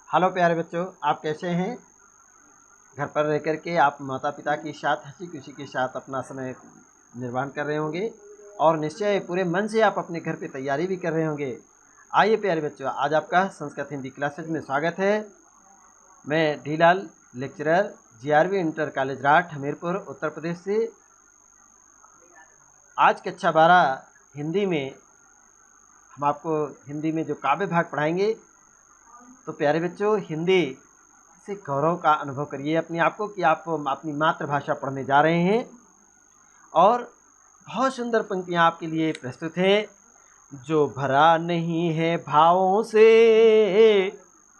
Hello प्यारे बच्चों, आप कैसे हैं? घर पर रह कर के आप माता पिता के साथ हंसी खुशी के साथ अपना समय निर्वाह कर रहे होंगे और निश्चय पूरे मन से आप अपने घर पे तैयारी भी कर रहे होंगे। आइए प्यारे बच्चों, आज आपका संस्कृत हिंदी क्लासेज में स्वागत है। मैं Dheelal lecturer GRV inter college Rath Hamirpur Uttar Pradesh से। आज कक्षा 12 हिंदी में हम आपको हिंदी में जो काव्य भाग पढ़ाएंगे। तो प्यारे बच्चों, हिंदी से गौरव का अनुभव करिए अपने आप को कि आप अपनी मातृभाषा पढ़ने जा रहे हैं। और बहुत सुंदर पंक्तियां आपके लिए प्रस्तुत हैं। जो भरा नहीं है भावों से,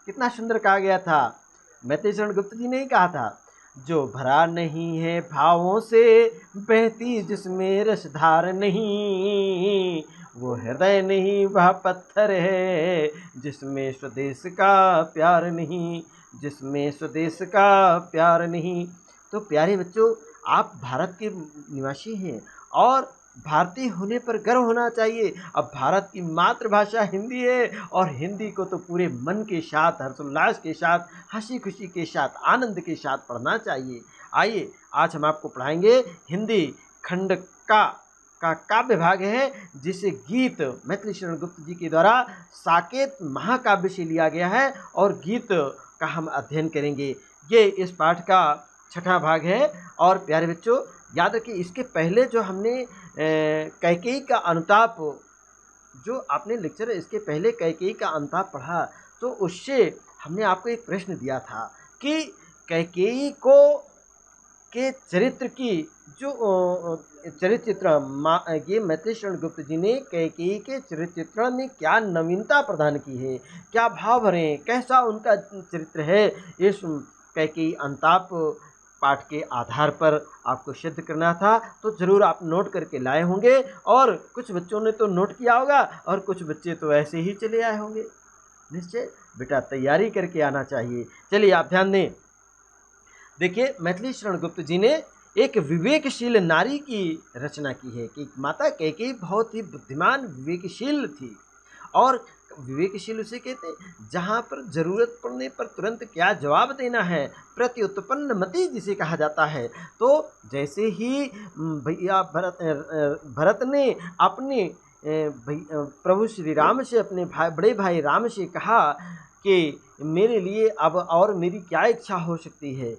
कितना सुंदर कहा गया था, मैथिली शरण गुप्त जी ने ही कहा था। जो भरा नहीं है भावों से, बहती जिसमें रसधार नहीं, वो हृदय नहीं वह पत्थर है, जिसमें स्वदेश का प्यार नहीं, जिसमें स्वदेश का प्यार नहीं। तो प्यारे बच्चों, आप भारत के निवासी हैं और भारतीय होने पर गर्व होना चाहिए। अब भारत की मातृभाषा हिंदी है और हिंदी को तो पूरे मन के साथ, हर्षोल्लास के साथ, हंसी खुशी के साथ, आनंद के साथ पढ़ना चाहिए। आइए, आज हम आपको पढ़ाएंगे हिंदी खंड का काव्य भाग है, जिसे गीत मैथिली शरण गुप्त जी के द्वारा साकेत महाकाव्य से लिया गया है और गीत का हम अध्ययन करेंगे। ये इस पाठ का छठा भाग है। और प्यारे बच्चों, याद रखिए, इसके पहले जो हमने कैकेयी का अनुताप, जो आपने लेक्चर इसके पहले कैकेयी का अनुताप पढ़ा, तो उससे हमने आपको एक प्रश्न दिया था कि कैकेयी को के चरित्र की जो चरित्र ये मैथिली शरण गुप्त जी ने कैकेयी के चरित्र में क्या नवीनता प्रदान की है, क्या भाव भरे, कैसा उनका चरित्र है। इस कैकेयी अनुताप पाठ के आधार पर आपको सिद्ध करना था। तो ज़रूर आप नोट करके लाए होंगे और कुछ बच्चों ने तो नोट किया होगा और कुछ बच्चे तो ऐसे ही चले आए होंगे। निश्चय बेटा तैयारी करके आना चाहिए। चलिए आप ध्यान दें। देखिए, मैथिली शरण गुप्त जी ने एक विवेकशील नारी की रचना की है कि माता कैकेयी बहुत ही बुद्धिमान विवेकशील थी। और विवेकशील उसे कहते हैं जहाँ पर जरूरत पड़ने पर तुरंत क्या जवाब देना है, प्रत्युत्पन्न मति जिसे कहा जाता है। तो जैसे ही भैया भरत ने अपने प्रभु श्री राम से, अपने बड़े भाई राम से कहा कि मेरे लिए अब और मेरी क्या इच्छा हो सकती है,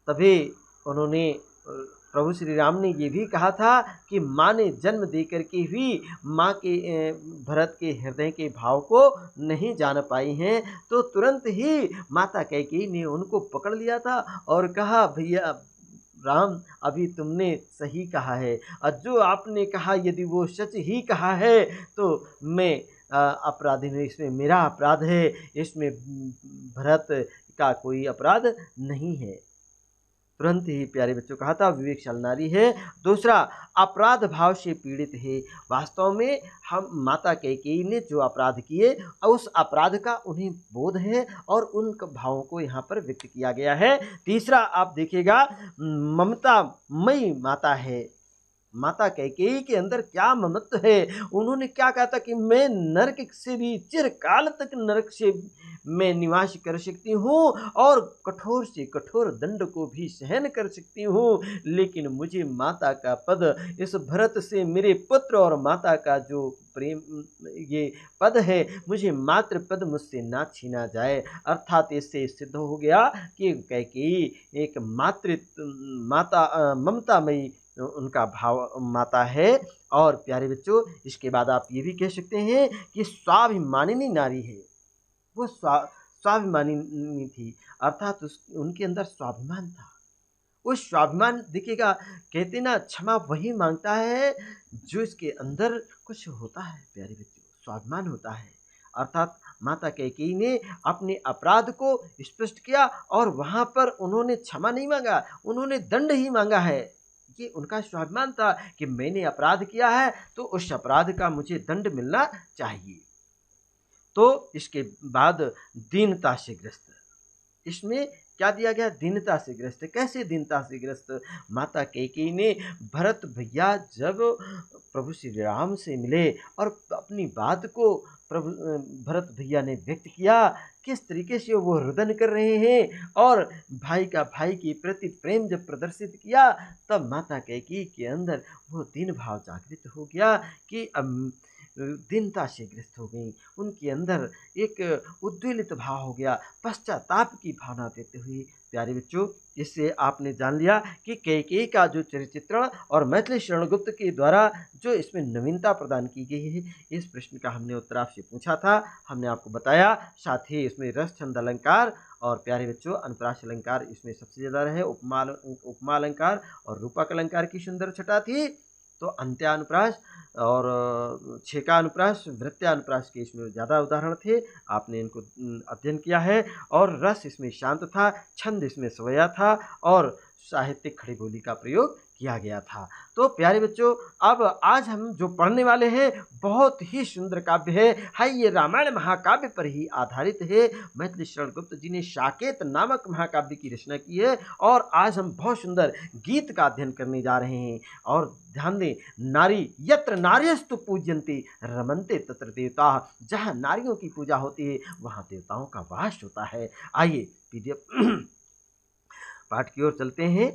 तभी उन्होंने प्रभु श्री राम ने ये भी कहा था कि माँ ने जन्म देकर के भी माँ के भरत के हृदय के भाव को नहीं जान पाई हैं। तो तुरंत ही माता कैकेयी ने उनको पकड़ लिया था और कहा, भैया राम, अभी तुमने सही कहा है और जो आपने कहा यदि वो सच ही कहा है तो मैं अपराधी नहीं, इसमें मेरा अपराध है, इसमें भरत का कोई अपराध नहीं है। तुरंत ही प्यारे बच्चों कहा था विवेकशील नारी है। दूसरा, अपराध भाव से पीड़ित है। वास्तव में हम माता कैकेयी ने जो अपराध किए, उस अपराध का उन्हें बोध है और उन भावों को यहाँ पर व्यक्त किया गया है। तीसरा, आप देखिएगा, ममता मई माता है। माता कैकेयी के अंदर क्या ममत्व है। उन्होंने क्या कहा था कि मैं नरक से भी चिरकाल तक नरक से मैं निवास कर सकती हूँ और कठोर से कठोर दंड को भी सहन कर सकती हूँ, लेकिन मुझे माता का पद, इस भरत से मेरे पुत्र और माता का जो प्रेम, ये पद है, मुझे मातृ पद मुझसे ना छीना जाए। अर्थात इससे सिद्ध हो गया कि कैकेयी एक माता ममतामयी उनका भाव माता है। और प्यारे बच्चों, इसके बाद आप ये भी कह सकते हैं कि स्वाभिमानिनी नारी है। वो स्वाभिमानी थी, अर्थात उनके अंदर स्वाभिमान था। वो स्वाभिमान देखिएगा, कहते ना, क्षमा वही मांगता है जो इसके अंदर कुछ होता है। प्यारे बच्चों, स्वाभिमान होता है। अर्थात माता कैकेयी ने अपने अपराध को स्पष्ट किया और वहां पर उन्होंने क्षमा नहीं मांगा, उन्होंने दंड ही मांगा है। ये उनका स्वाभिमान था कि मैंने अपराध किया है तो उस अपराध का मुझे दंड मिलना चाहिए। तो इसके बाद दीनता से ग्रस्त, इसमें क्या दिया गया, दीनता से ग्रस्त। कैसे दीनता से ग्रस्त? माता कैकेयी ने भरत भैया जब प्रभु श्री राम से मिले और अपनी बात को प्रभु भरत भैया ने व्यक्त किया, किस तरीके से वो रुदन कर रहे हैं। और भाई का भाई के प्रति प्रेम जब प्रदर्शित किया, तब माता कैकेयी के अंदर वो दीन भाव जागृत हो गया कि दीनता से ग्रस्त हो गई। उनके अंदर एक उद्वेलित भाव हो गया, पश्चाताप की भावना देते हुए। प्यारे बच्चों, इससे आपने जान लिया कि कैकेयी का जो चरित्रण और मैथिली शरण गुप्त के द्वारा जो इसमें नवीनता प्रदान की गई है, इस प्रश्न का हमने उत्तर आपसे पूछा था, हमने आपको बताया। साथ ही इसमें रस छंद अलंकार और प्यारे बच्चों अनुप्रास अलंकार इसमें सबसे ज़्यादा रहे, उपमा अलंकार और रूपक अलंकार की सुंदर छटा थी। तो अंत्यानुप्रास और छेकानुप्रास, वृत्यानुप्रास के इसमें ज़्यादा उदाहरण थे, आपने इनको अध्ययन किया है। और रस इसमें शांत था, छंद इसमें सवैया था और साहित्यिक खड़ी बोली का प्रयोग किया गया था। तो प्यारे बच्चों, अब आज हम जो पढ़ने वाले हैं बहुत ही सुंदर काव्य है ये रामायण महाकाव्य पर ही आधारित है। मैथिली शरण गुप्त जी ने साकेत नामक महाकाव्य की रचना की है और आज हम बहुत सुंदर गीत का अध्ययन करने जा रहे हैं। और ध्यान दें, नारी यत्र नार्यस्तु पूज्यन्ते रमन्ते तत्र देवता, जहाँ नारियों की पूजा होती है वहाँ देवताओं का वास होता है। आइए पीडीएफ पाठ की ओर चलते हैं।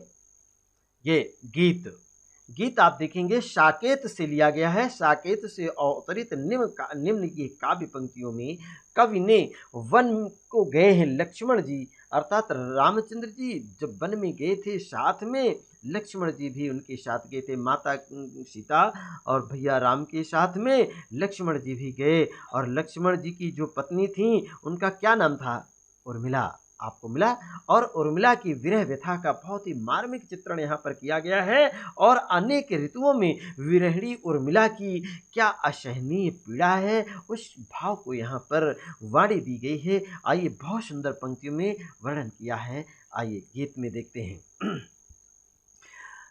ये गीत आप देखेंगे साकेत से लिया गया है। साकेत से अवतरित निम्न की काव्य पंक्तियों में कवि ने वन को गए हैं लक्ष्मण जी, अर्थात रामचंद्र जी जब वन में गए थे, साथ में लक्ष्मण जी भी उनके साथ गए थे। माता सीता और भैया राम के साथ में लक्ष्मण जी भी गए। और लक्ष्मण जी की जो पत्नी थी उनका क्या नाम था? उर्मिला, आपको मिला। और उर्मिला की विरह व्यथा का बहुत ही मार्मिक चित्रण यहाँ पर किया गया है। और अनेक ऋतुओं में विरहिणी उर्मिला की क्या असहनीय पीड़ा है, उस भाव को यहाँ पर वाणी दी गई है। आइए बहुत सुंदर पंक्तियों में वर्णन किया है, आइए गीत में देखते हैं।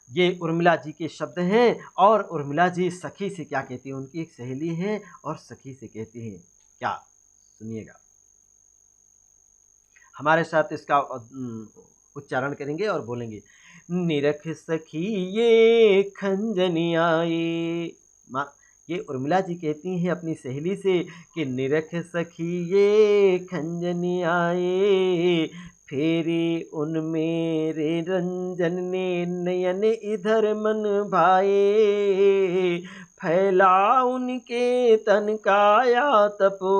ये उर्मिला जी के शब्द हैं। और उर्मिला जी सखी से क्या कहती हैं? उनकी एक सहेली है और सखी से कहती हैं क्या, सुनिएगा। हमारे साथ इसका उच्चारण करेंगे और बोलेंगे। निरख सखी ये खंजनी आए। ये उर्मिला जी कहती हैं अपनी सहेली से कि निरख सखी ये खंजनी आए, फेरे उन मेरे रंजन ने नयन इधर मन भाए, फैला उनके तन काया तपो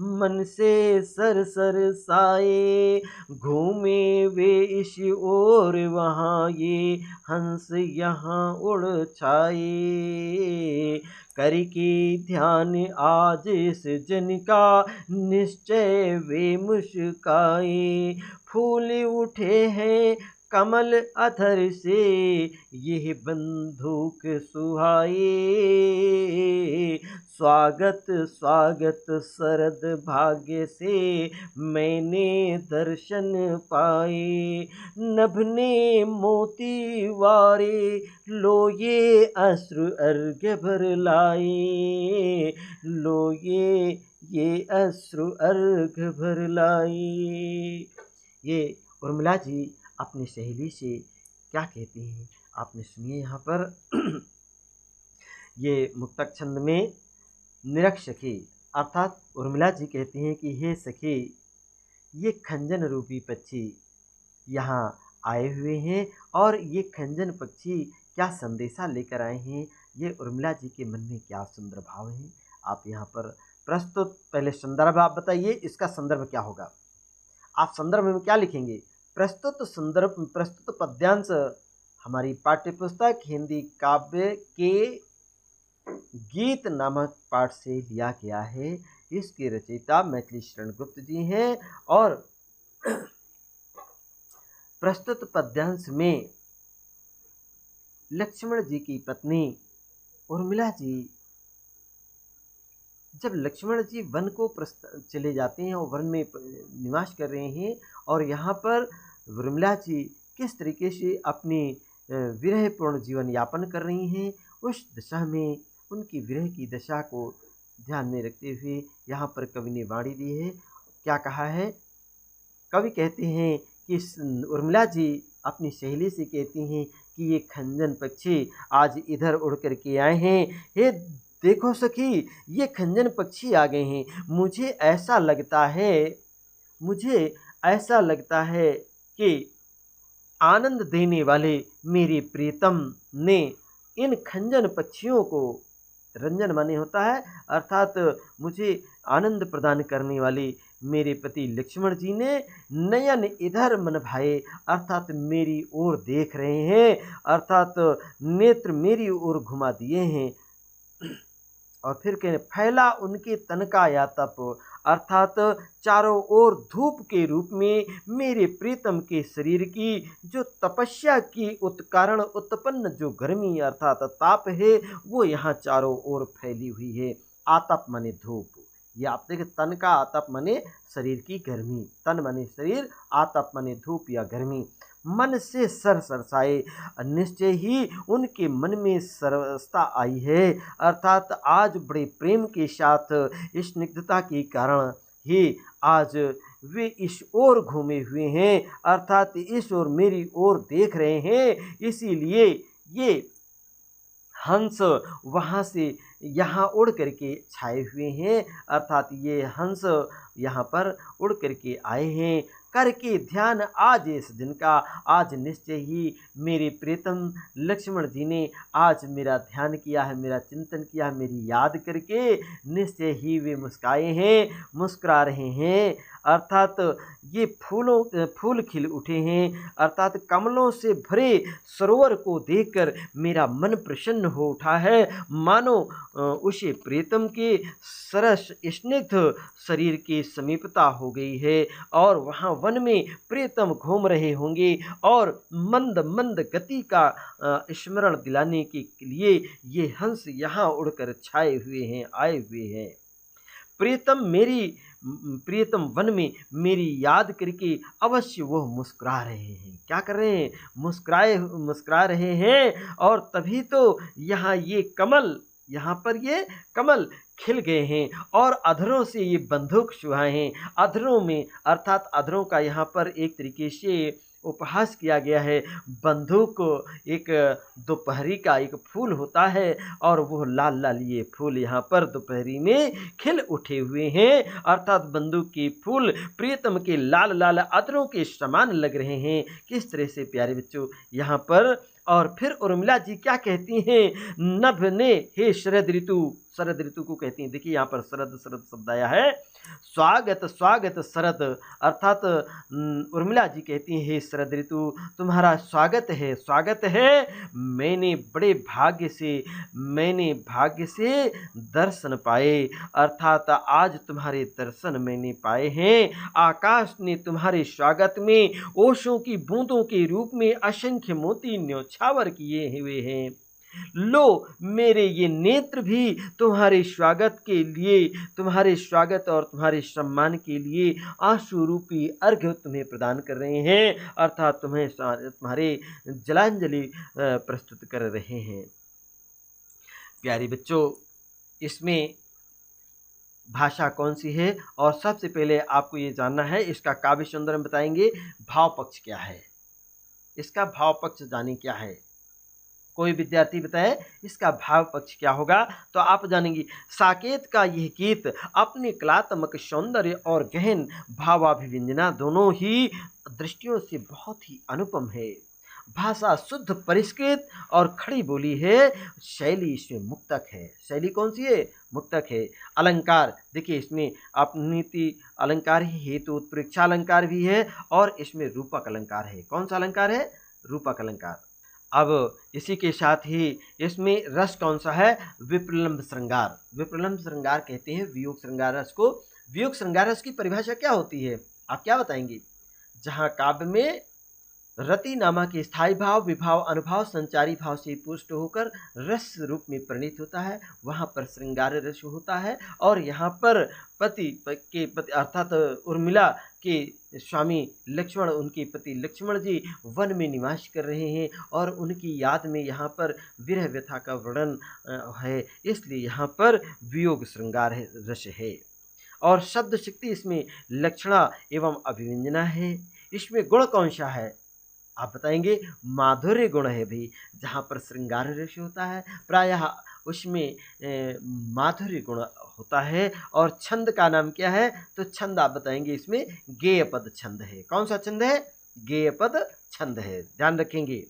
मन से सर सर साए, घूमे वे इस ओर वहाँ ये हंस यहाँ उड़ छाए, करके ध्यान आज इस जन का निश्चय वे मुस्काए, फूल उठे हैं कमल अधर से यह बंधुक सुहाए, स्वागत स्वागत शरद भाग्य से मैंने दर्शन पाए, नभने मोती वारे लो ये अश्रु अर्घ्य भर लाए, लो ये अश्रु अर्घ्य भर लाए। ये उर्मिला जी अपनी सहेली से क्या कहती हैं आपने सुनिए यहाँ पर। ये मुक्तक छंद में निरख सखी, अर्थात उर्मिला जी कहती हैं कि हे सखी, ये खंजन रूपी पक्षी यहाँ आए हुए हैं और ये खंजन पक्षी क्या संदेशा लेकर आए हैं, ये उर्मिला जी के मन में क्या सुंदर भाव हैं। आप यहाँ पर प्रस्तुत, पहले संदर्भ आप बताइए, इसका संदर्भ क्या होगा? आप संदर्भ में क्या लिखेंगे? प्रस्तुत पद्यांश हमारी पाठ्यपुस्तक हिंदी काव्य के गीत नामक पाठ से लिया गया है। इसके रचयिता मैथिली शरण गुप्त जी हैं। और प्रस्तुत पद्यांश में लक्ष्मण जी की पत्नी उर्मिला जी, जब लक्ष्मण जी वन को चले जाते हैं और वन में निवास कर रहे हैं, और यहाँ पर उर्मिला जी किस तरीके से अपनी विरहपूर्ण जीवन यापन कर रही हैं, उस दशा में उनकी विरह की दशा को ध्यान में रखते हुए यहाँ पर कवि ने वाणी दी है। क्या कहा है? कवि कहते हैं कि उर्मिला जी अपनी सहेली से कहती हैं कि ये खंजन पक्षी आज इधर उड़ कर के आए हैं, हे देखो सखी, ये खंजन पक्षी आ गए हैं। मुझे ऐसा लगता है कि आनंद देने वाले मेरे प्रीतम ने इन खंजन पक्षियों को, रंजन माने होता है अर्थात मुझे आनंद प्रदान करने वाले मेरे पति लक्ष्मण जी ने नयन इधर मन भाए अर्थात मेरी ओर देख रहे हैं, अर्थात नेत्र मेरी ओर घुमा दिए हैं। और फिर कहने फैला उनके तन का या तप, अर्थात चारों ओर धूप के रूप में मेरे प्रीतम के शरीर की जो तपस्या की कारण उत्पन्न जो गर्मी अर्थात ताप है वो यहाँ चारों ओर फैली हुई है। आतप माने धूप, ये आप देखें तन का आतप माने शरीर की गर्मी, तन माने शरीर, आतप माने धूप या गर्मी। मन से सरसाए, निश्चय ही उनके मन में सरसता आई है, अर्थात आज बड़े प्रेम के साथ स्निग्धता के कारण ही आज वे इस ओर घूमे हुए हैं, अर्थात इस ओर मेरी ओर देख रहे हैं। इसीलिए ये हंस वहाँ से यहाँ उड़ करके छाए हुए हैं, अर्थात ये हंस यहाँ पर उड़ करके आए हैं। करके ध्यान आज इस दिन का, आज निश्चय ही मेरे प्रीतम लक्ष्मण जी ने आज मेरा ध्यान किया है, मेरा चिंतन किया है, मेरी याद करके निश्चय ही वे मुस्काए हैं, मुस्कुरा रहे हैं। अर्थात ये फूल खिल उठे हैं, अर्थात कमलों से भरे सरोवर को देखकर मेरा मन प्रसन्न हो उठा है, मानो उसे प्रीतम के सरस स्निग्ध शरीर की समीपता हो गई है और वहाँ वन में प्रीतम घूम रहे होंगे और मंद मंद गति का स्मरण दिलाने के लिए ये हंस यहाँ उड़कर छाए हुए हैं, आए हुए हैं। प्रीतम वन में मेरी याद करके अवश्य वो मुस्कुरा रहे हैं। क्या कर रहे हैं? मुस्कुरा रहे हैं। और तभी तो यहाँ पर ये कमल खिल गए हैं और अधरों से ये बंदूक छुआए हैं। अधरों में अर्थात अधरों का यहाँ पर एक तरीके से उपहास किया गया है। बंदूक एक दोपहरी का एक फूल होता है और वो लाल लाल ये फूल यहाँ पर दोपहरी में खिल उठे हुए हैं, अर्थात बंदूक के फूल प्रियतम के लाल लाल अधरों के समान लग रहे हैं। किस तरह से प्यारे बच्चों यहाँ पर। और फिर उर्मिला जी क्या कहती हैं? नभ ने हे शरद ऋतु को कहती हैं। देखिए यहाँ पर शरद शब्द आया है। स्वागत शरद, अर्थात उर्मिला जी कहती हैं हे शरद ऋतु तुम्हारा स्वागत है। मैंने बड़े भाग्य से दर्शन पाए, अर्थात आज तुम्हारे दर्शन मैंने पाए हैं। आकाश ने तुम्हारे स्वागत में ओशों की बूंदों के रूप में असंख्य मोती न्योछावर किए हुए हैं। लो मेरे ये नेत्र भी तुम्हारे स्वागत और तुम्हारे सम्मान के लिए आंसू रूपी अर्घ्य तुम्हें प्रदान कर रहे हैं, अर्थात तुम्हारे जलांजलि प्रस्तुत कर रहे हैं। प्यारे बच्चों, इसमें भाषा कौन सी है और सबसे पहले आपको ये जानना है। इसका काव्य सुंदर में बताएंगे भाव पक्ष क्या है। इसका भाव पक्ष जाने क्या है। कोई विद्यार्थी बताए इसका भाव पक्ष क्या होगा तो आप जानेंगे। साकेत का यह गीत अपने कलात्मक सौंदर्य और गहन भावाभिव्यंजना दोनों ही दृष्टियों से बहुत ही अनुपम है। भाषा शुद्ध परिष्कृत और खड़ी बोली है। शैली इसमें मुक्तक है। शैली कौन सी है? मुक्तक है। अलंकार देखिए, इसमें अपनीति अलंकार ही हेतु उत्प्रेक्षा अलंकार भी है और इसमें रूपक अलंकार है। कौन सा अलंकार है? रूपक अलंकार। अब इसी के साथ ही इसमें रस कौन सा है? विप्रलंब श्रृंगार। विप्रलंब श्रृंगार कहते हैं वियोग श्रृंगार रस को। वियोग श्रृंगार रस की परिभाषा क्या होती है आप क्या बताएंगे? जहाँ काव्य में रति नामा के स्थायी भाव विभाव अनुभाव संचारी भाव से पुष्ट होकर रस रूप में परिणित होता है, वहाँ पर श्रृंगार रस होता है। और यहाँ पर पति अर्थात उर्मिला के स्वामी लक्ष्मण, उनके पति लक्ष्मण जी वन में निवास कर रहे हैं और उनकी याद में यहाँ पर विरह व्यथा का वर्णन है, इसलिए यहाँ पर वियोग श्रृंगार रस है। और शब्द शक्ति इसमें लक्षणा एवं अभिव्यंजना है। इसमें गुण कौन सा है आप बताएंगे? माधुर्य गुण है भी, जहाँ पर श्रृंगार रस होता है। प्रायः उसमें माधुर्य गुण होता है। और छंद का नाम क्या है? तो छंद आप बताएंगे, इसमें गेय पद छंद है। कौन सा छंद है? गेय पद छंद है, ध्यान रखेंगे।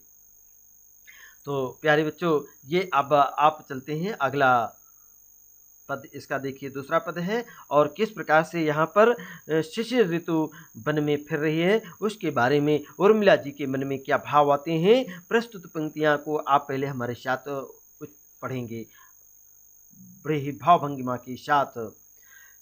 तो प्यारे बच्चों, ये अब आप चलते हैं अगला पद, इसका देखिए दूसरा पद है। और किस प्रकार से यहाँ पर शिशिर ऋतु वन में फिर रही है उसके बारे में उर्मिला जी के मन में क्या भाव आते हैं, प्रस्तुत पंक्तियां को आप पहले हमारे साथ पढ़ेंगे बड़े ही भाव भंगिमा के साथ।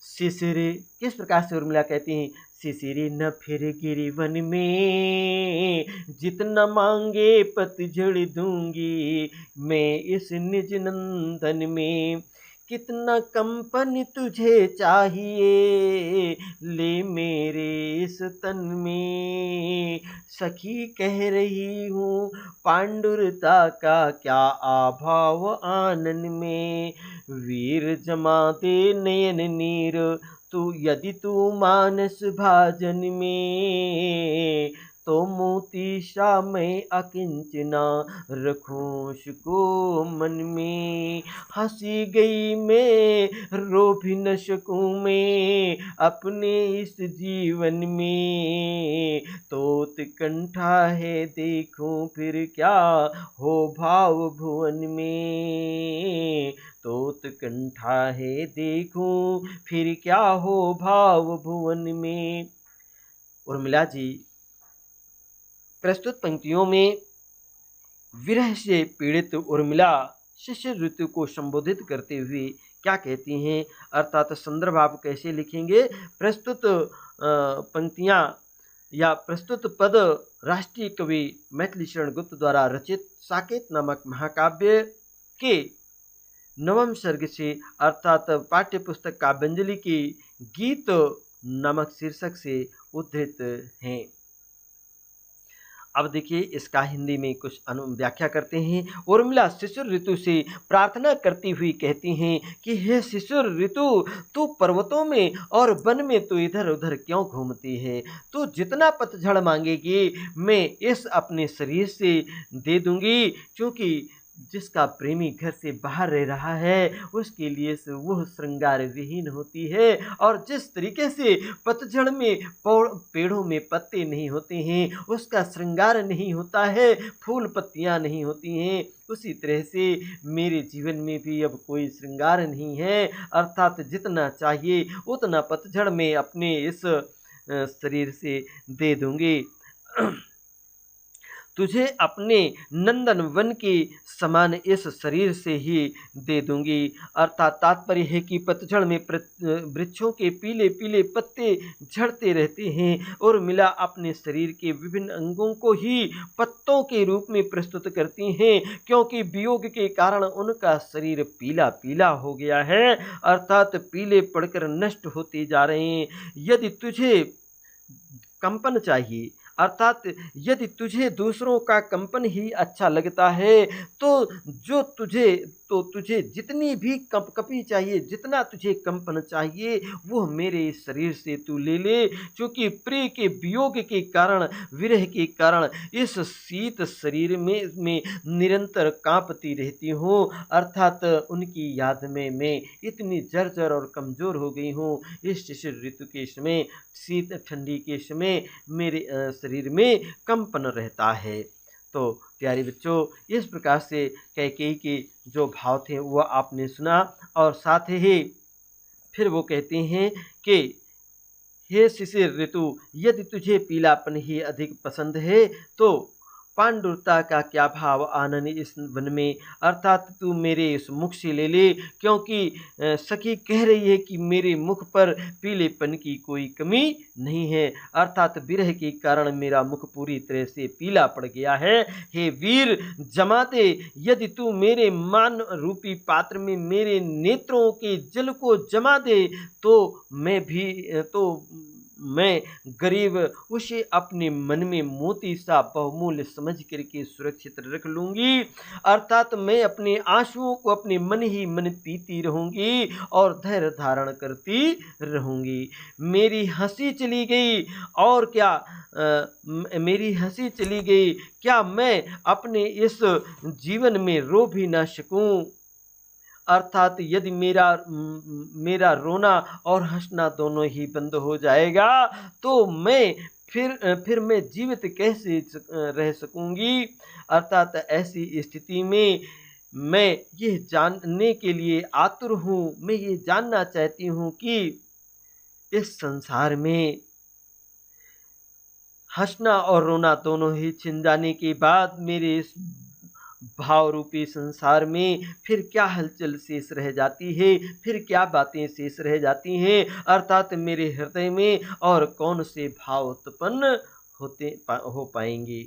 शिशिर, किस प्रकार से उर्मिला कहती हैं, शिशिर न फिर गिरी वन में, जितना मांगे पतझड़ दूंगी मैं इस निज नंदन में। कितना कंपन तुझे चाहिए ले मेरे इस तन में, सखी कह रही हूँ पांडुरता का क्या अभाव आनन में। वीर जमा दे नयन नीर तू यदि तू मानस भाजन में, तो मोती सा मैं अकिंचना रखूं उसको मन में। हंसी गई मैं रो भी न सकूं मैं अपने इस जीवन में, तोत कंठा है देखूं फिर क्या हो भाव भुवन में। तोत कंठा है देखूं फिर क्या हो भाव भुवन में। उर्मिला जी प्रस्तुत पंक्तियों में विरह से पीड़ित उर्मिला शिशिर ऋतु को संबोधित करते हुए क्या कहती हैं, अर्थात संदर्भ आप कैसे लिखेंगे। प्रस्तुत पंक्तियां या प्रस्तुत पद राष्ट्रीय कवि मैथिली शरण गुप्त द्वारा रचित साकेत नामक महाकाव्य के 9वें सर्ग से अर्थात पाठ्य पुस्तक काव्यांजलि की गीत नामक शीर्षक से उद्धृत हैं। अब देखिए इसका हिंदी में कुछ व्याख्या करते हैं। उर्मिला शिशिर ऋतु से प्रार्थना करती हुई कहती हैं कि हे शिशिर ऋतु, तू पर्वतों में और वन में तो इधर उधर क्यों घूमती है? तू जितना पतझड़ मांगेगी मैं इस अपने शरीर से दे दूंगी, क्योंकि जिसका प्रेमी घर से बाहर रह रहा है उसके लिए वह श्रृंगार विहीन होती है। और जिस तरीके से पतझड़ में पेड़ों में पत्ते नहीं होते हैं, उसका श्रृंगार नहीं होता है, फूल पत्तियां नहीं होती हैं, उसी तरह से मेरे जीवन में भी अब कोई श्रृंगार नहीं है। अर्थात जितना चाहिए उतना पतझड़ में अपने इस शरीर से दे दूंगी। तुझे अपने नंदन वन के समान इस शरीर से ही दे दूंगी। अर्थात तात्पर्य है कि पतझड़ में वृक्षों के पीले पीले पत्ते झड़ते रहते हैं और उर्मिला अपने शरीर के विभिन्न अंगों को ही पत्तों के रूप में प्रस्तुत करती हैं, क्योंकि वियोग के कारण उनका शरीर पीला पीला हो गया है, अर्थात पीले पड़कर नष्ट होते जा रहे हैं। यदि तुझे कंपन चाहिए, अर्थात यदि तुझे दूसरों का कंपन ही अच्छा लगता है तो तुझे जितनी भी कंपकपी चाहिए, जितना तुझे कंपन चाहिए वो मेरे शरीर से तू ले ले, क्योंकि प्रिय के वियोग के कारण, विरह के कारण इस शीत शरीर में निरंतर कांपती रहती हूँ। अर्थात उनकी याद में मैं इतनी जर्जर और कमज़ोर हो गई हूँ। इस शिशिर ऋतु के समय, शीत ठंडी के समय मेरे शरीर में कंपन रहता है। तो प्यारे बच्चों, इस प्रकार से कैकेयी के जो भाव थे वह आपने सुना। और साथ ही फिर वो कहते हैं कि हे शिशिर ऋतु, यदि तुझे पीलापन ही अधिक पसंद है तो पांडुरता का क्या भाव आनन इस वन में, अर्थात तू मेरे इस मुख से ले ले, क्योंकि सखी कह रही है कि मेरे मुख पर पीलेपन की कोई कमी नहीं है। अर्थात विरह के कारण मेरा मुख पूरी तरह से पीला पड़ गया है। हे वीर जमा दे, यदि तू मेरे मान रूपी पात्र में मेरे नेत्रों के जल को जमा दे तो मैं गरीब उसे अपने मन में मोती सा बहुमूल्य समझ करके सुरक्षित रख लूंगी। अर्थात मैं अपने आंसुओं को अपने मन ही मन पीती रहूंगी और धैर्य धारण करती रहूंगी। मेरी हंसी चली गई और क्या मेरी हंसी चली गई, क्या मैं अपने इस जीवन में रो भी ना सकूं? अर्थात यदि मेरा रोना और हंसना दोनों ही बंद हो जाएगा तो फिर मैं जीवित कैसे रह सकूंगी। अर्थात ऐसी स्थिति में मैं ये जानने के लिए आतुर हूँ, मैं ये जानना चाहती हूँ कि इस संसार में हंसना और रोना दोनों ही छिन जाने के बाद मेरे इस भाव रूपी संसार में फिर क्या हलचल शेष रह जाती है, फिर क्या बातें शेष रह जाती हैं। अर्थात मेरे हृदय में और कौन से भाव उत्पन्न हो पाएंगे।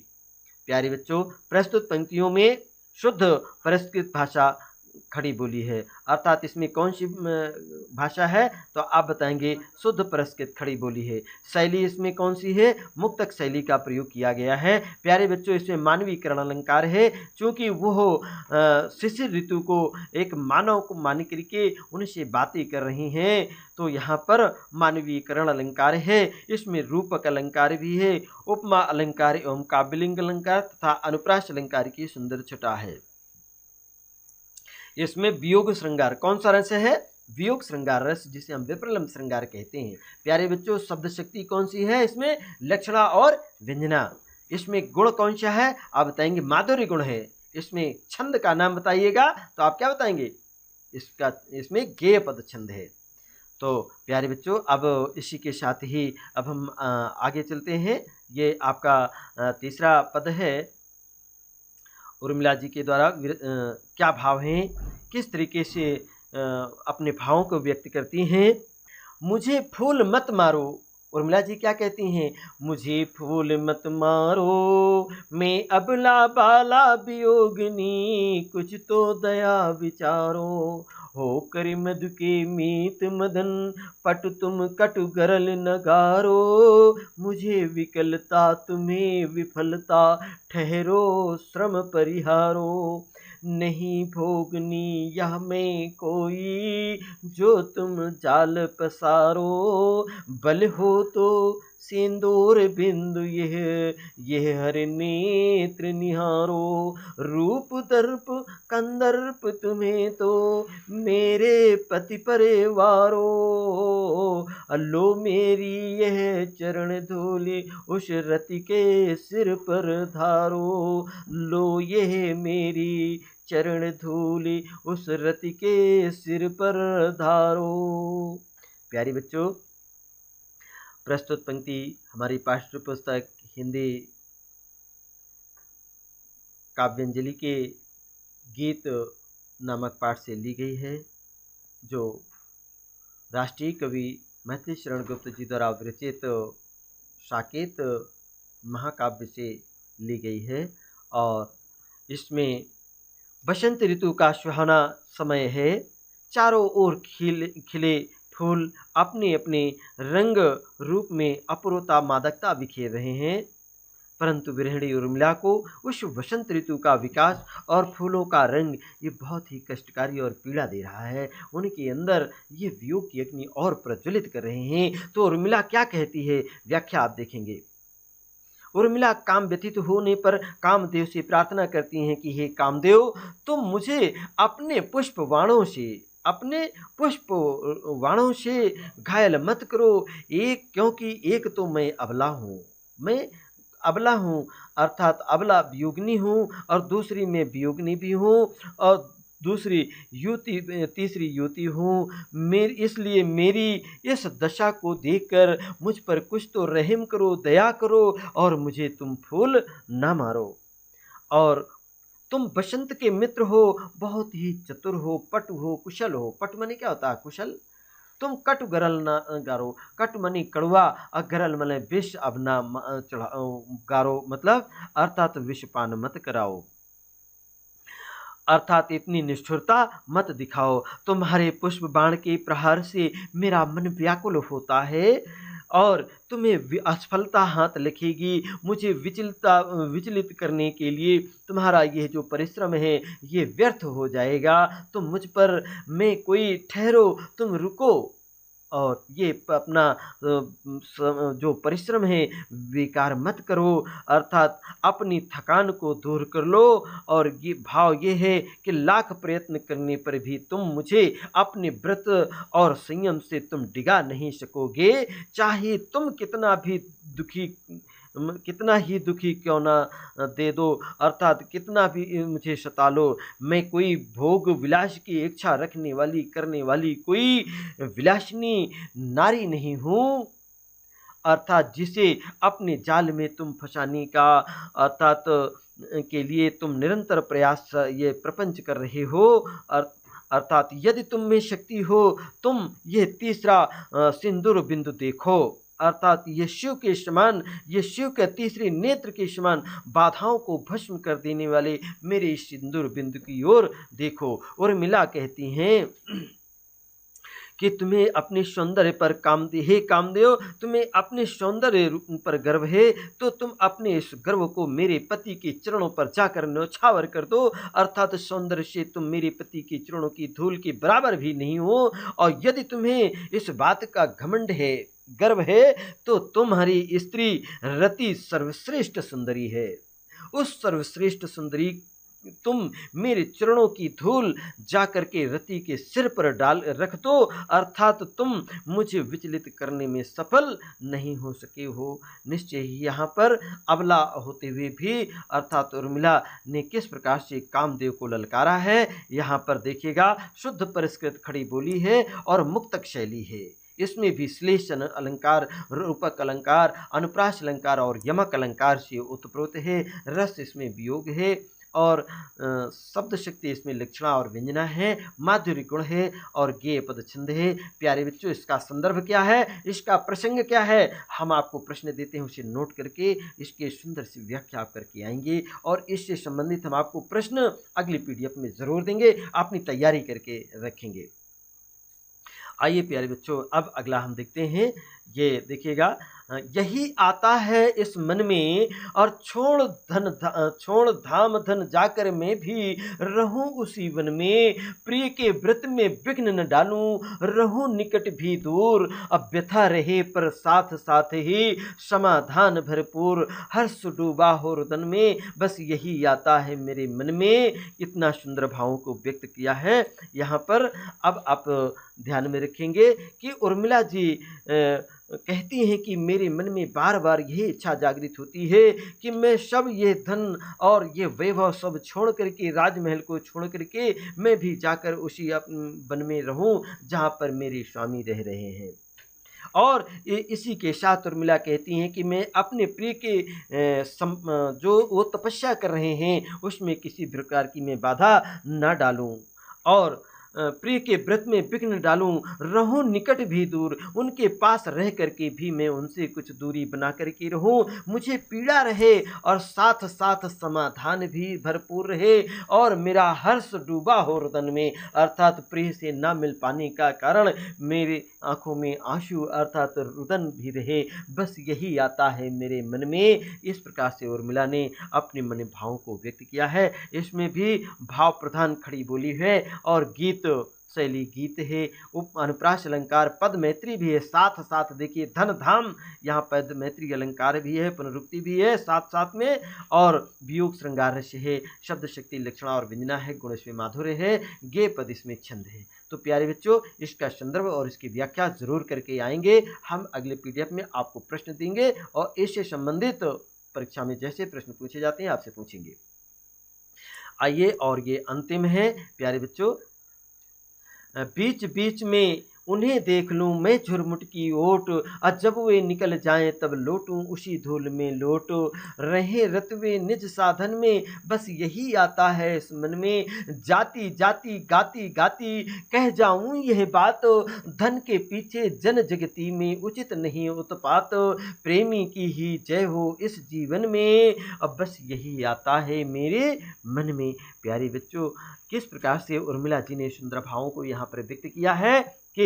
प्यारे बच्चों, प्रस्तुत पंक्तियों में शुद्ध परिष्कृत भाषा खड़ी बोली है। अर्थात इसमें कौन सी भाषा है तो आप बताएंगे शुद्ध परिष्कृत खड़ी बोली है। शैली इसमें कौन सी है, मुक्तक शैली का प्रयोग किया गया है। प्यारे बच्चों, इसमें मानवीकरण अलंकार है, क्योंकि वो शिशिर ऋतु को एक मानव को मान करके उनसे बातें कर रही हैं, तो यहाँ पर मानवीकरण अलंकार है। इसमें रूपक अलंकार भी है, उपमा अलंकार एवं काव्यलिंग अलंकार तथा अनुप्रास अलंकार की सुंदर छटा है। इसमें वियोग श्रृंगार कौन सा रस है, वियोग श्रृंगार रस, जिसे हम विप्रलंब श्रृंगार कहते हैं। प्यारे बच्चों, शब्द शक्ति कौन सी है इसमें, लक्षणा और व्यंजना। इसमें गुण कौन सा है आप बताएंगे, माधुर्य गुण है। इसमें छंद का नाम बताइएगा तो आप क्या बताएंगे, इसमें गेय पद छंद है। तो प्यारे बच्चों, अब इसी के साथ ही अब हम आगे चलते हैं। ये आपका तीसरा पद है। उर्मिला जी के द्वारा क्या भाव हैं, किस तरीके से अपने भावों को व्यक्त करती हैं। मुझे फूल मत मारो, उर्मिला जी क्या कहती हैं, मुझे फूल मत मारो, मैं अबला बाला वियोगिनी, कुछ तो दया विचारो, हो कर मधु के मीत मदन, पट तुम कटु गरल नगारो, मुझे विकलता तुम्हें विफलता, ठहरो श्रम परिहारो, नहीं भोगनी यह में कोई, जो तुम जाल पसारो, बल हो तो सिंदूर बिंदु यह हर नेत्र निहारो, रूप दर्प कंदर्प तुम्हें तो मेरे पति परिवारो, अल्लो मेरी यह चरण धूलि उस रति के सिर पर धारो, लो यह मेरी चरण धूलि उस रति के सिर पर धारो। प्यारी बच्चों, प्रस्तुत पंक्ति हमारी पाठ्य पुस्तक हिंदी काव्यांजलि के गीत नामक पाठ से ली गई है, जो राष्ट्रीय कवि मैथिली शरण गुप्त जी द्वारा विरचित साकेत महाकाव्य से ली गई है। और इसमें बसंत ऋतु का सुहाना समय है, चारों ओर खिले फूल अपने अपने रंग रूप में अपूर्वता मादकता बिखेर रहे हैं, परंतु गृहिणी उर्मिला को उस वसंत ऋतु का विकास और फूलों का रंग ये बहुत ही कष्टकारी और पीड़ा दे रहा है। उनके अंदर ये वियोग की अग्नि और प्रज्वलित कर रहे हैं। तो उर्मिला क्या कहती है, व्याख्या आप देखेंगे। उर्मिला काम व्यतीत होने पर कामदेव से प्रार्थना करती हैं कि हे कामदेव, तुम मुझे अपने पुष्प वाणों से घायल मत करो, क्योंकि एक तो मैं अबला हूँ, अर्थात अबला वियोगिनी हूँ, और दूसरी मैं वियोगिनी भी हूँ, और तीसरी युवती हूँ। इसलिए मेरी इस दशा को देखकर मुझ पर कुछ तो रहम करो, दया करो, और मुझे तुम फूल न मारो। और तुम बसंत के मित्र हो, बहुत ही चतुर हो, पटु हो, कुशल हो। पटु माने क्या होता है, कुशल। तुम कटु गरल न गारो, कटु माने कड़वा, और गरल माने विष अब ना गारो, मतलब अर्थात विषपान मत कराओ, अर्थात इतनी निष्ठुरता मत दिखाओ। तुम्हारे पुष्प बाण के प्रहार से मेरा मन व्याकुल होता है, और तुम्हें असफलता हाथ लगेगी। मुझे विचलित करने के लिए तुम्हारा यह जो परिश्रम है ये व्यर्थ हो जाएगा। तुम मुझ पर मैं कोई ठहरो, तुम रुको, और ये अपना जो परिश्रम है बेकार मत करो, अर्थात अपनी थकान को दूर कर लो। और ये भाव ये है कि लाख प्रयत्न करने पर भी तुम मुझे अपने व्रत और संयम से तुम डिगा नहीं सकोगे। चाहे तुम कितना ही दुखी क्यों ना दे दो, अर्थात कितना भी मुझे सता लो, मैं कोई भोग विलास की इच्छा रखने वाली करने वाली कोई विलासिनी नारी नहीं हूँ, अर्थात जिसे अपने जाल में तुम फंसाने का अर्थात के लिए तुम निरंतर प्रयास ये प्रपंच कर रहे हो। अर्थात यदि तुम में शक्ति हो, तुम ये तीसरा सिंदूर बिंदु देखो, अर्थात ये शिव के समान, ये शिव के तीसरे नेत्र के समान बाधाओं को भस्म कर देने वाले मेरे इस सिंदूर बिंदु की ओर देखो। उर्मिला कहती हैं कि तुम्हें अपने सौंदर्य पर कामदेव, तुम्हें अपने सौंदर्य पर गर्व है, तो तुम अपने इस गर्व को मेरे पति के चरणों पर जाकर न्यौछावर कर दो, अर्थात सौंदर्य से तुम मेरे पति के चरणों की धूल के बराबर भी नहीं हो। और यदि तुम्हें इस बात का घमंड है, गर्व है, तो तुम्हारी स्त्री रति सर्वश्रेष्ठ सुंदरी है। उस सर्वश्रेष्ठ सुंदरी तुम मेरे चरणों की धूल जाकर के रति के सिर पर डाल रख दो, अर्थात तुम मुझे विचलित करने में सफल नहीं हो सके हो। निश्चय ही यहाँ पर अबला होते हुए भी अर्थात उर्मिला ने किस प्रकार से कामदेव को ललकारा है, यहाँ पर देखिएगा शुद्ध परिष्कृत खड़ी बोली है और मुक्तक शैली है। इसमें भी श्लेषण अलंकार, रूपक अलंकार, अनुप्रास अलंकार और यमक अलंकार से उत्प्रोत है। रस इसमें वियोग है और शब्द शक्ति इसमें लक्षणा और व्यंजना है, माधुर्य गुण है और गेय पद छंद है। प्यारे बच्चों, इसका संदर्भ क्या है, इसका प्रसंग क्या है, हम आपको प्रश्न देते हैं, उसे नोट करके इसके सुंदर सी व्याख्या आप करके आएंगे और इससे संबंधित हम आपको प्रश्न अगली पीडीएफ में जरूर देंगे, अपनी तैयारी करके रखेंगे। आइए प्यारे बच्चों, अब अगला हम देखते हैं। ये देखिएगा, यही आता है इस मन में और छोड़ धाम धन जाकर मैं भी रहूं उसी वन में, प्रिय के व्रत में विघ्न न डालूं, रहूं निकट भी दूर, अब व्यथा रहे पर साथ साथ ही समाधान भरपूर, हर्ष डूबा हो रुदन में, बस यही आता है मेरे मन में। इतना सुंदर भावों को व्यक्त किया है यहाँ पर। अब आप ध्यान में रखेंगे कि उर्मिला जी कहती हैं कि मेरे मन में बार बार यही इच्छा जागृत होती है कि मैं सब ये धन और ये वैभव सब छोड़ करके, राजमहल को छोड़ करके मैं भी जाकर उसी वन में रहूं जहां पर मेरे स्वामी रह रहे हैं। और इसी के साथ उर्मिला कहती हैं कि मैं अपने प्रिय के जो वो तपस्या कर रहे हैं उसमें किसी प्रकार की मैं बाधा न डालूं और प्रिय के व्रत में विघ्न डालूं, रहूं निकट भी दूर, उनके पास रह करके भी मैं उनसे कुछ दूरी बना करके रहूं, मुझे पीड़ा रहे और साथ साथ समाधान भी भरपूर रहे और मेरा हर्ष डूबा हो रुदन में, अर्थात प्रिय से ना मिल पाने का कारण मेरे आंखों में आंसू अर्थात रुदन भी रहे, बस यही आता है मेरे मन में। इस प्रकार से उर्मिला ने अपने मन भावों को व्यक्त किया है। इसमें भी भाव प्रधान खड़ी बोली है और गीत शैली गीत है, उप अनुप्रास अलंकार, पद मैत्री भी है, साथ साथ देखिए धन धाम, यहाँ पद मैत्री अलंकार भी है, पुनरुक्ति भी है साथ साथ में, और वियोग श्रृंगार रस है, शब्द शक्ति लक्षणा और व्यंजना है, गुण इसमें माधुर्य है, गे पद इसमें छंद है। तो प्यारे बच्चों, इसका संदर्भ और इसकी व्याख्या जरूर करके आएंगे। हम अगले पीडीएफ में आपको प्रश्न देंगे और इससे संबंधित परीक्षा में जैसे प्रश्न पूछे जाते हैं आपसे पूछेंगे। आइए, और ये अंतिम है प्यारे बच्चों, बीच बीच में उन्हें देख लूं मैं झुरमुट की ओट, और जब वे निकल जाएं तब लौटूं उसी धूल में लौट, रहे रतवे निज साधन में, बस यही आता है इस मन में, जाती जाती गाती गाती कह जाऊं यह बात, धन के पीछे जन जगती में उचित नहीं उत्पात, प्रेमी की ही जय हो इस जीवन में, अब बस यही आता है मेरे मन में। प्यारे बच्चों, किस प्रकार से उर्मिला जी ने सुंदर भावों को यहाँ पर व्यक्त किया है कि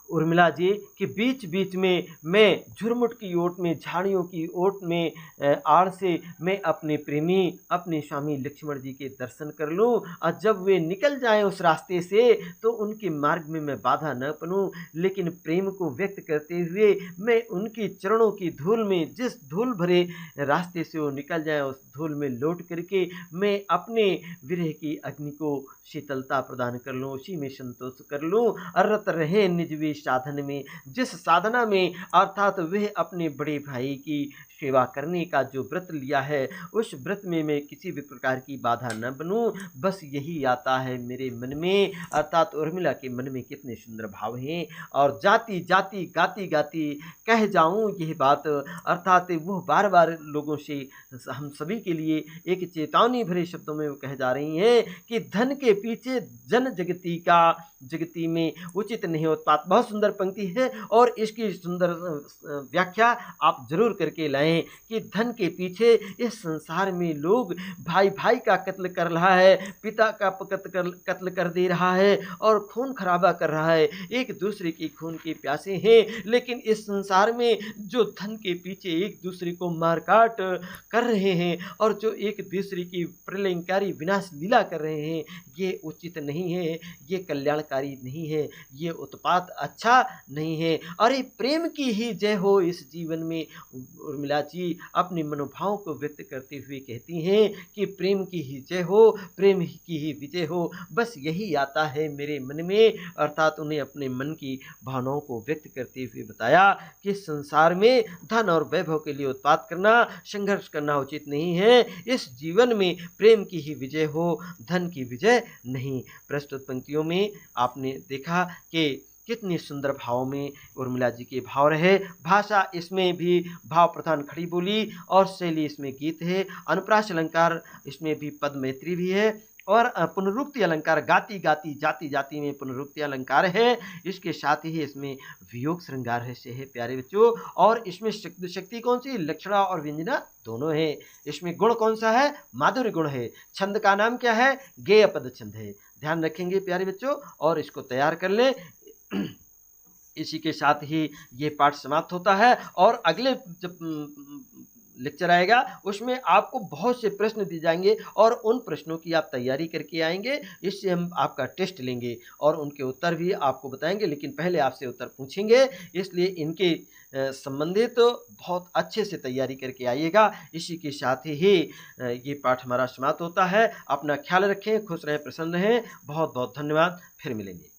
उर्मिला जी कि बीच बीच में मैं झुरमुट की ओट में, झाड़ियों की ओट में आड़ से मैं अपने प्रेमी, अपने स्वामी लक्ष्मण जी के दर्शन कर लूं, और जब वे निकल जाएं उस रास्ते से तो उनके मार्ग में मैं बाधा न बनूं, लेकिन प्रेम को व्यक्त करते हुए मैं उनकी चरणों की धूल में, जिस धूल भरे रास्ते से वो निकल जाएं, उस धूल में लौट करके मैं अपने विरह की अग्नि को शीतलता प्रदान कर लूं, उसी में संतोष कर लूं। रत रहे निज वे साधन में, जिस साधना में अर्थात वह अपने बड़े भाई की सेवा करने का जो व्रत लिया है, उस व्रत में मैं किसी भी प्रकार की बाधा न बनूं, बस यही आता है मेरे मन में। अर्थात उर्मिला के मन में कितने सुंदर भाव हैं, और जाती जाती गाती गाती कह जाऊं यह बात, अर्थात वो बार बार लोगों से, हम सभी के लिए एक चेतावनी भरे शब्दों में वो कह जा रही हैं कि धन के पीछे जन जगती का, जगती में उचित नहीं उत्पात। बहुत सुंदर पंक्ति है और इसकी सुंदर व्याख्या आप जरूर करके लाएं कि धन के पीछे इस संसार में लोग भाई भाई का कत्ल कर रहा है, पिता का कत्ल कर दे रहा है और खून खराबा कर रहा है, एक दूसरे की खून के प्यासे हैं। लेकिन इस संसार में जो धन के पीछे एक दूसरे को मारकाट कर रहे हैं और जो एक दूसरे की प्रलयंकारी विनाश लीला कर रहे हैं, ये उचित नहीं है, ये कल्याणकारी नहीं है, ये उत्पात अच्छा नहीं है। अरे प्रेम की ही जय हो इस जीवन में। उर्मिला जी अपने मनोभाव को व्यक्त करते हुए कहती हैं कि प्रेम की ही जय हो, प्रेम की ही विजय हो, बस यही आता है मेरे मन में। अर्थात उन्हें अपने मन की भावनाओं को व्यक्त करते हुए बताया कि संसार में धन और वैभव के लिए उत्पात करना, संघर्ष करना उचित नहीं है। इस जीवन में प्रेम की ही विजय हो, धन की विजय नहीं। प्रस्तुत पंक्तियों में आपने देखा कि कितनी सुंदर भाव में उर्मिला जी के भाव रहे। भाषा इसमें भी भाव प्रधान खड़ी बोली और शैली इसमें गीत है। अनुप्रास अलंकार इसमें भी पद मैत्री भी है और पुनरुक्ति अलंकार, गाती गाती जाति जाति में पुनरुक्ति अलंकार है। इसके साथ ही इसमें वियोग श्रृंगार रहस्य है प्यारे बच्चों। और इसमें शक्ति कौन सी, लक्षणा और व्यंजना दोनों है। इसमें गुण कौन सा है, माधुर्य गुण है। छंद का नाम क्या है, गेय पद छंद है। ध्यान रखेंगे प्यारे बच्चों और इसको तैयार कर लें। इसी के साथ ही ये पाठ समाप्त होता है और अगले जब लेक्चर आएगा उसमें आपको बहुत से प्रश्न दिए जाएंगे और उन प्रश्नों की आप तैयारी करके आएंगे। इससे हम आपका टेस्ट लेंगे और उनके उत्तर भी आपको बताएंगे, लेकिन पहले आपसे उत्तर पूछेंगे, इसलिए इनके संबंधित तो बहुत अच्छे से तैयारी करके आइएगा। इसी के साथ ही ये पाठ हमारा समाप्त होता है। अपना ख्याल रखें, खुश रहें, प्रसन्न रहें। बहुत बहुत धन्यवाद, फिर मिलेंगे।